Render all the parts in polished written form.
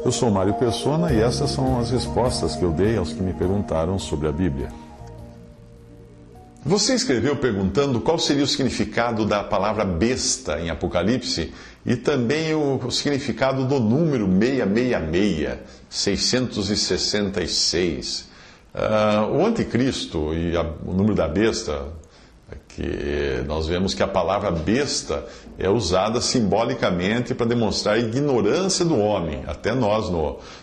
Eu sou Mário Persona e essas são as respostas que eu dei aos que me perguntaram sobre a Bíblia. Você escreveu perguntando qual seria o significado da palavra besta em Apocalipse e também o significado do número 666, 666. O anticristo e o número da besta, que nós vemos que a palavra besta é usada simbolicamente para demonstrar a ignorância do homem. Até nós,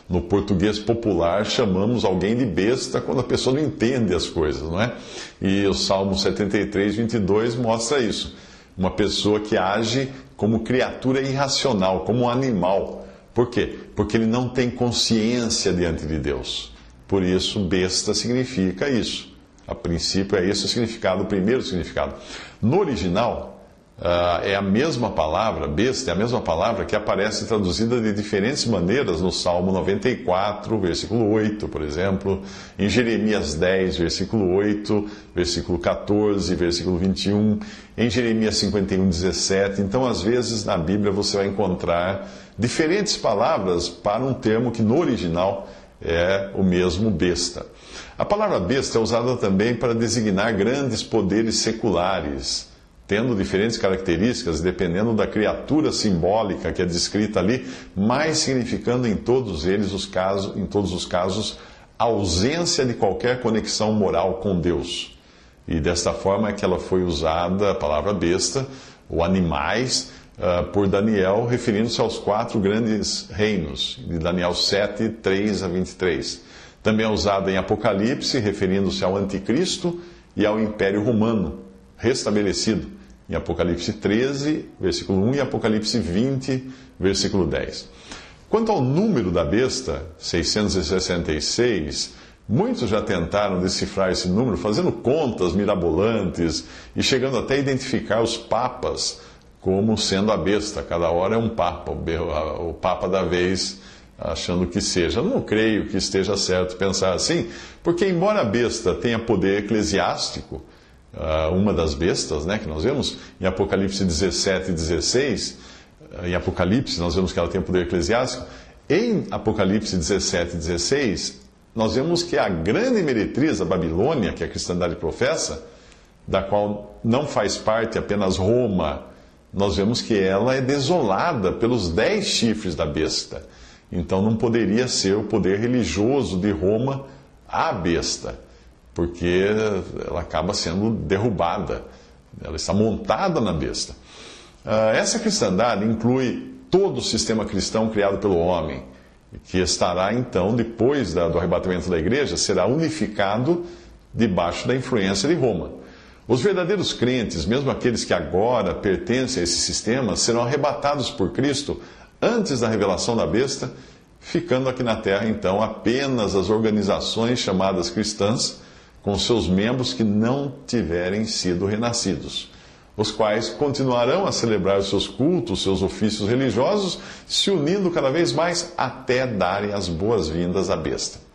no português popular, chamamos alguém de besta quando a pessoa não entende as coisas, não é? E o Salmo 73, 22 mostra isso. Uma pessoa que age como criatura irracional, como um animal. Por quê? Porque ele não tem consciência diante de Deus. Por isso, besta significa isso. A princípio, é esse o significado, o primeiro significado. No original, é a mesma palavra, besta, é a mesma palavra que aparece traduzida de diferentes maneiras no Salmo 94, versículo 8, por exemplo, em Jeremias 10, versículo 8, versículo 14, versículo 21, em Jeremias 51, 17. Então, às vezes, na Bíblia você vai encontrar diferentes palavras para um termo que no original é o mesmo besta. A palavra besta é usada também para designar grandes poderes seculares, tendo diferentes características dependendo da criatura simbólica que é descrita ali, mas significando em todos os casos, a ausência de qualquer conexão moral com Deus. E desta forma é que ela foi usada, a palavra besta, ou animais, por Daniel, referindo-se aos 4 grandes reinos, de Daniel 7, 3 a 23. Também é usada em Apocalipse, referindo-se ao Anticristo e ao Império Romano, restabelecido, em Apocalipse 13, versículo 1, e Apocalipse 20, versículo 10. Quanto ao número da besta, 666, muitos já tentaram decifrar esse número, fazendo contas mirabolantes e chegando até a identificar os papas como sendo a besta. Cada hora é um papa, o papa da vez, achando que seja. Eu não creio que esteja certo pensar assim, porque embora a besta tenha poder eclesiástico, uma das bestas, né, que nós vemos em Apocalipse 17 e 16, em Apocalipse nós vemos que ela tem poder eclesiástico, em Apocalipse 17 e 16, nós vemos que a grande meretriz, a Babilônia, que a cristandade professa, da qual não faz parte apenas Roma, nós vemos que ela é desolada pelos 10 chifres da besta. Então não poderia ser o poder religioso de Roma a besta, porque ela acaba sendo derrubada. Ela está montada na besta. Essa cristandade inclui todo o sistema cristão criado pelo homem, que estará então, depois do arrebatamento da igreja, será unificado debaixo da influência de Roma. Os verdadeiros crentes, mesmo aqueles que agora pertencem a esse sistema, serão arrebatados por Cristo antes da revelação da besta, ficando aqui na terra, então, apenas as organizações chamadas cristãs, com seus membros que não tiverem sido renascidos, os quais continuarão a celebrar os seus cultos, seus ofícios religiosos, se unindo cada vez mais até darem as boas-vindas à besta.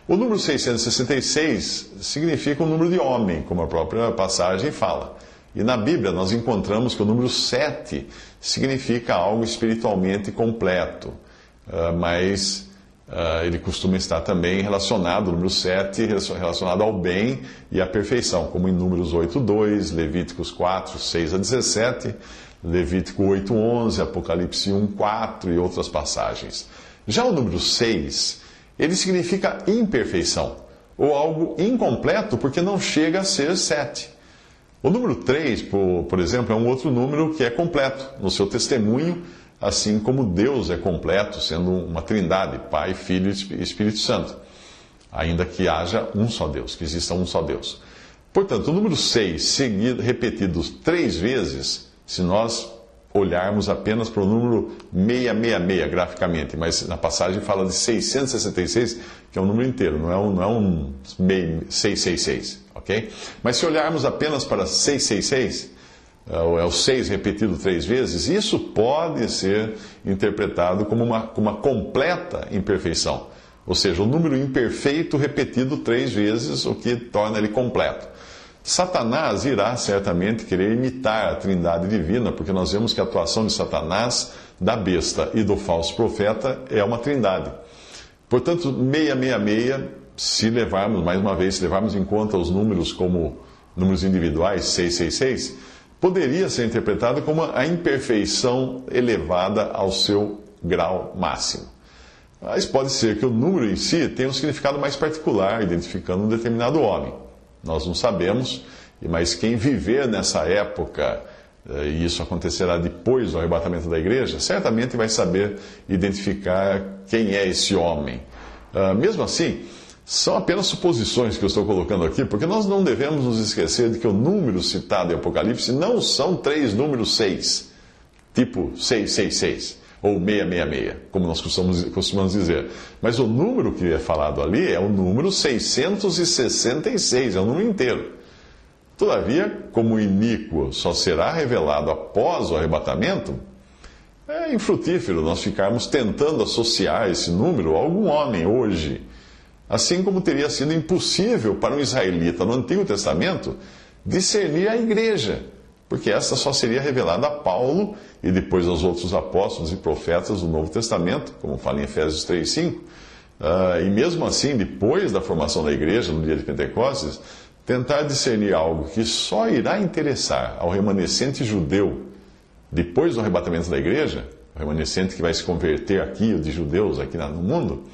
O número 666 significa o número de homem, como a própria passagem fala. E na Bíblia nós encontramos que o número 7 significa algo espiritualmente completo, mas ele costuma estar também relacionado, o número 7, relacionado ao bem e à perfeição, como em Números 8:2, Levíticos 4, 6 a 17, Levítico 8:11, Apocalipse 1:4 e outras passagens. Já o número 6, ele significa imperfeição, ou algo incompleto, porque não chega a ser 7. O número 3, por exemplo, é um outro número que é completo no seu testemunho, assim como Deus é completo, sendo uma trindade, Pai, Filho e Espírito Santo. Ainda que haja um só Deus, que exista um só Deus. Portanto, o número 6, repetido 3 vezes, se nós olharmos apenas para o número 666 graficamente, mas na passagem fala de 666, que é um número inteiro, não é um 666, ok? Mas se olharmos apenas para 666, é o 6 repetido 3 vezes, isso pode ser interpretado como uma completa imperfeição. Ou seja, o número imperfeito repetido 3 vezes, o que torna ele completo. Satanás irá certamente querer imitar a Trindade Divina, porque nós vemos que a atuação de Satanás da besta e do falso profeta é uma trindade. Portanto, 666, se levarmos, mais uma vez, se levarmos em conta os números como números individuais, 666, poderia ser interpretado como a imperfeição elevada ao seu grau máximo. Mas pode ser que o número em si tenha um significado mais particular, identificando um determinado homem. Nós não sabemos, mas quem viver nessa época, e isso acontecerá depois do arrebatamento da igreja, certamente vai saber identificar quem é esse homem. Mesmo assim, são apenas suposições que eu estou colocando aqui, porque nós não devemos nos esquecer de que o número citado em Apocalipse não são 3 números 6, tipo 666 ou 666, como nós costumamos dizer. Mas o número que é falado ali é o número 666, é o número inteiro. Todavia, como o iníquo só será revelado após o arrebatamento, é infrutífero nós ficarmos tentando associar esse número a algum homem hoje. Assim como teria sido impossível para um israelita no Antigo Testamento discernir a igreja, porque esta só seria revelada a Paulo e depois aos outros apóstolos e profetas do Novo Testamento, como fala em Efésios 3:5. E mesmo assim, depois da formação da igreja, no dia de Pentecostes, tentar discernir algo que só irá interessar ao remanescente judeu depois do arrebatamento da igreja, o remanescente que vai se converter aqui, o de judeus aqui no mundo,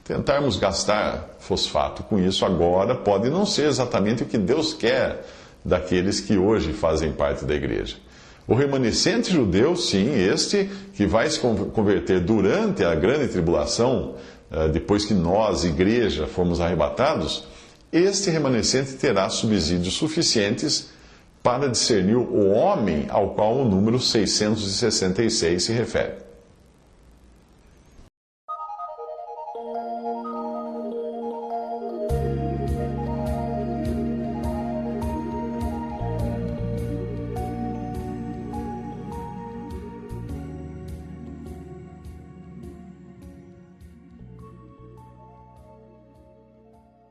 tentarmos gastar fosfato com isso agora pode não ser exatamente o que Deus quer daqueles que hoje fazem parte da igreja. O remanescente judeu, sim, este que vai se converter durante a grande tribulação, depois que nós, igreja, formos arrebatados, este remanescente terá subsídios suficientes para discernir o homem ao qual o número 666 se refere.